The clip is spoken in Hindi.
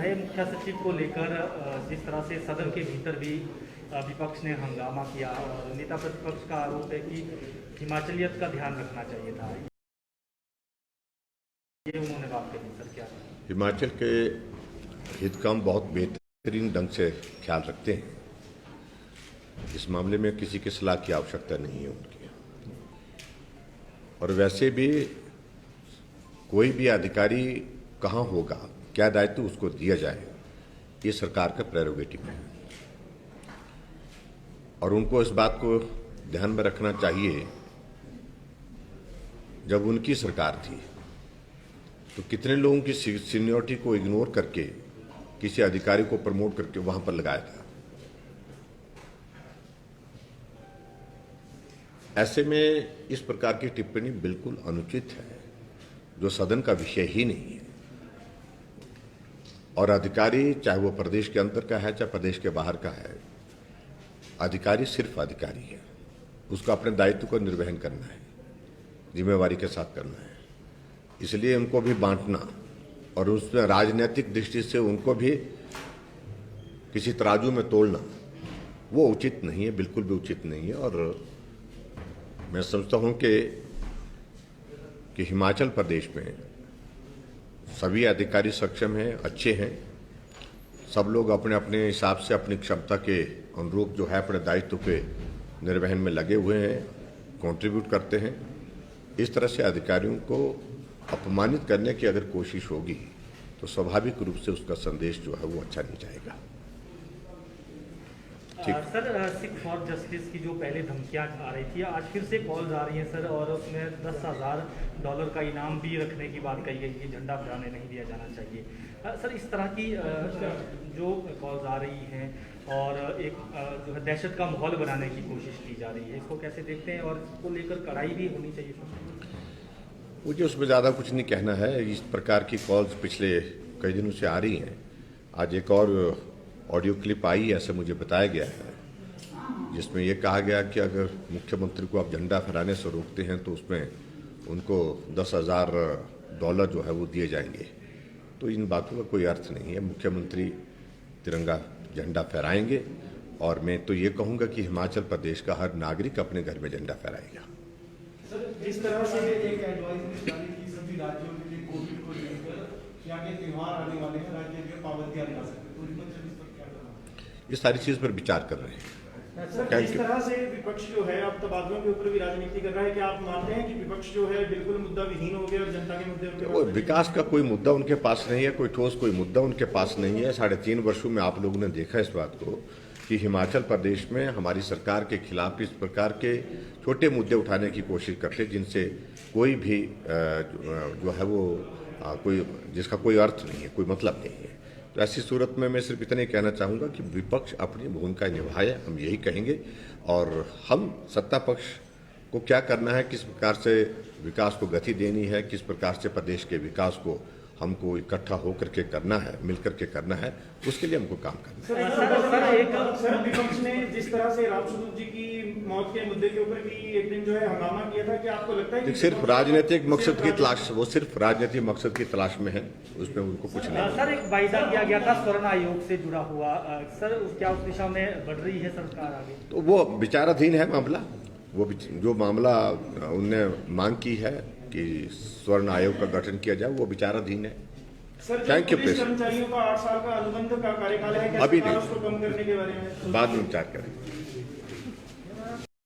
नए मुख्य सचिव को लेकर जिस तरह से सदन के भीतर भी विपक्ष ने हंगामा किया और नेता प्रतिपक्ष का आरोप है कि हिमाचलियत का ध्यान रखना चाहिए था, ये उन्होंने बात कही। सर क्या हिमाचल के हित का हम बहुत बेहतरीन ढंग से ख्याल रखते हैं। इस मामले में किसी की सलाह की आवश्यकता नहीं है उनकी। और वैसे भी कोई भी अधिकारी कहाँ होगा, क्या दायित्व उसको दिया जाए, ये सरकार का प्रेरोगेटिव है और उनको इस बात को ध्यान में रखना चाहिए। जब उनकी सरकार थी तो कितने लोगों की सीनियरिटी को इग्नोर करके किसी अधिकारी को प्रमोट करके वहां पर लगाया था। ऐसे में इस प्रकार की टिप्पणी बिल्कुल अनुचित है, जो सदन का विषय ही नहीं है। और अधिकारी चाहे वो प्रदेश के अंदर का है चाहे प्रदेश के बाहर का है, अधिकारी सिर्फ अधिकारी है। उसको अपने दायित्व को निर्वहन करना है, जिम्मेवारी के साथ करना है। इसलिए उनको भी बांटना और उसमें राजनीतिक दृष्टि से उनको भी किसी तराजू में तोड़ना वो उचित नहीं है, बिल्कुल भी उचित नहीं है। और मैं समझता हूं कि हिमाचल प्रदेश में सभी अधिकारी सक्षम हैं, अच्छे हैं। सब लोग अपने अपने हिसाब से अपनी क्षमता के अनुरूप जो है अपने दायित्व के निर्वहन में लगे हुए हैं, कंट्रीब्यूट करते हैं। इस तरह से अधिकारियों को अपमानित करने की अगर कोशिश होगी तो स्वाभाविक रूप से उसका संदेश जो है वो अच्छा नहीं जाएगा। सर, सिख फॉर जस्टिस की जो पहले धमकियां आ रही थी, आज फिर से कॉल्स आ रही हैं सर, और उसमें $10,000 का इनाम भी रखने की बात कही गई कि झंडा फहराने नहीं दिया जाना चाहिए। सर, इस तरह की जो कॉल्स आ रही हैं और एक जो है दहशत का माहौल बनाने की कोशिश की जा रही है, इसको कैसे देखते हैं और इसको लेकर कड़ाई भी होनी चाहिए सर? मुझे उसमें ज़्यादा कुछ नहीं कहना है। इस प्रकार की कॉल्स पिछले कई दिनों से आ रही हैं। आज एक और ऑडियो क्लिप आई, ऐसे मुझे बताया गया है, जिसमें यह कहा गया कि अगर मुख्यमंत्री को आप झंडा फहराने से रोकते हैं तो उसमें उनको $10,000 जो है वो दिए जाएंगे। तो इन बातों का कोई अर्थ नहीं है। मुख्यमंत्री तिरंगा झंडा फहराएंगे और मैं तो ये कहूँगा कि हिमाचल प्रदेश का हर नागरिक अपने घर में झंडा फहराएगा। जिस तरह से एक एडवाइजरी जारी की सभी राज्यों के लिए कोविड को लेकर कि आगे त्योहार आने वाले हैं, राज्य में पाबंदियां लगा सकते हैं, तो विपक्ष इस पर क्या करना? ये सारी चीज़ पर विचार कर रहे हैं। सर, जिस तरह से विपक्ष जो है अब तबादलों के ऊपर भी राजनीति कर रहा है, क्या आप मानते हैं कि विपक्ष जो है बिल्कुल मुद्दा विहीन हो गया और जनता के मुद्दे विकास का कोई मुद्दा उनके पास नहीं है, कोई ठोस कोई मुद्दा उनके पास नहीं है। 3.5 वर्षों में आप लोगों ने देखा इस बात को कि हिमाचल प्रदेश में हमारी सरकार के खिलाफ इस प्रकार के छोटे मुद्दे उठाने की कोशिश करते जिनसे कोई भी जो है वो कोई जिसका कोई अर्थ नहीं है, कोई मतलब नहीं है। तो ऐसी सूरत में मैं सिर्फ इतना ही कहना चाहूँगा कि विपक्ष अपनी भूमिका निभाए, हम यही कहेंगे। और हम सत्ता पक्ष को क्या करना है, किस प्रकार से विकास को गति देनी है, किस प्रकार से प्रदेश के विकास को हमको इकट्ठा होकर के करना है, मिलकर के करना है, उसके लिए हमको काम करना है। सर, विपक्ष ने जिस तरह से रामस्वरूप जी की मौत के मुद्दे के ऊपर भी एक दिन जो है हंगामा किया था, कि आपको लगता है कि सिर्फ राजनीतिक मकसद की तलाश, वो सिर्फ राजनीतिक मकसद की तलाश में है, उसमें उनको कुछ नहीं। सर, एक वायदा किया गया था स्वर्ण आयोग से जुड़ा हुआ, सर क्या उस दिशा में बढ़ रही है सरकार आगे? तो वो विचाराधीन है मामला। वो जो मामला उनने मांग की है कि स्वर्ण आयोग का गठन किया जाए, वो विचाराधीन है। Thank you. कर्मचारियों का 8 साल का अनुबंध का कार्यकाल है, अभी नहीं, उसको कम करने के बारे में बाद में विचार करें।